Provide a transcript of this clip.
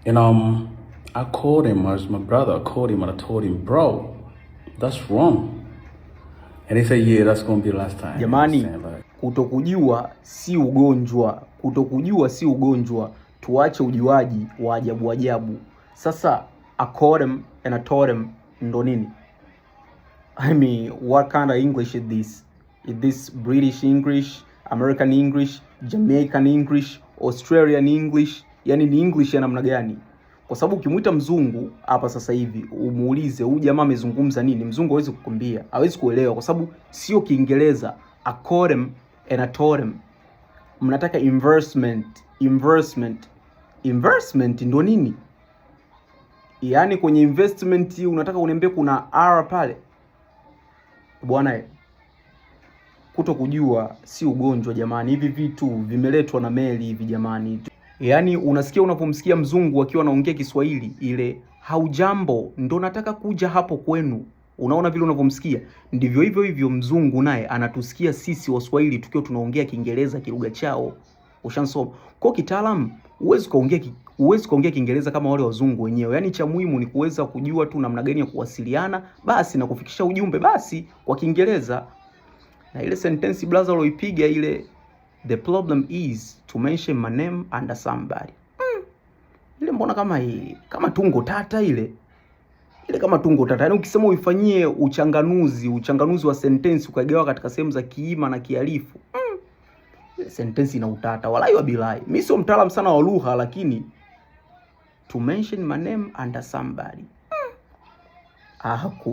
And I called him as my brother. I called him and I told him, bro, that's wrong. And he said, yeah, that's going to be the last time. Jamani, kutokujua si ugonjwa. Kutokujua si ugonjwa. Tuache ujuaji wa ajabu ajabu. Sasa, I called him and I told him, ndo nini? I mean, what kind of English is this? Is this British English, American English, Jamaican English, Australian English? Yani ni English ya namna gani? Kwa sababu ukimuita mzungu hapa sasa hivi umuulize huyu jamaa amezungumza nini, mzungu hawezi kukumbia, hawezi kuelewa kwa sababu sio Kiingereza. I called him and I told him. Mnataka investment ndo nini? Yani kwenye investment unataka uniambie kuna R pale? Bwana, kutokujua si ugonjwa jamani. Hivi vitu vimeletwa na meli hivi jamani. Yaani unasikia unapomsikia mzungu akiwa anaongea Kiswahili ile haujambo ndo nataka kuja hapo kwenu. Unaona vile unapomsikia? Ndivyo hivyo mzungu naye anatusikia sisi Waswahili tukiwa tunaongea Kiingereza kilugha chao. Ushansoma. Kwa kitaalamu huwezi kuongea Kiingereza kama wale wazungu wenyewe. Yaani cha muhimu ni kuweza kujua tu namna gani ya kuwasiliana basi na kufikisha ujumbe basi kwa Kiingereza. Na ile sentence blaza loipiga ile, the problem is to mention my name under somebody. Ile mbona kama tungo tata ile kama tungo tata. Yaani ukisema uifanyie uchanganuzi wa sentence ukagawa katika sehemu za kiima na kialifu. Ile sentence ina utata. Walai wa bilai. Mimi sio mtaalamu sana wa lugha lakini to mention my name under somebody.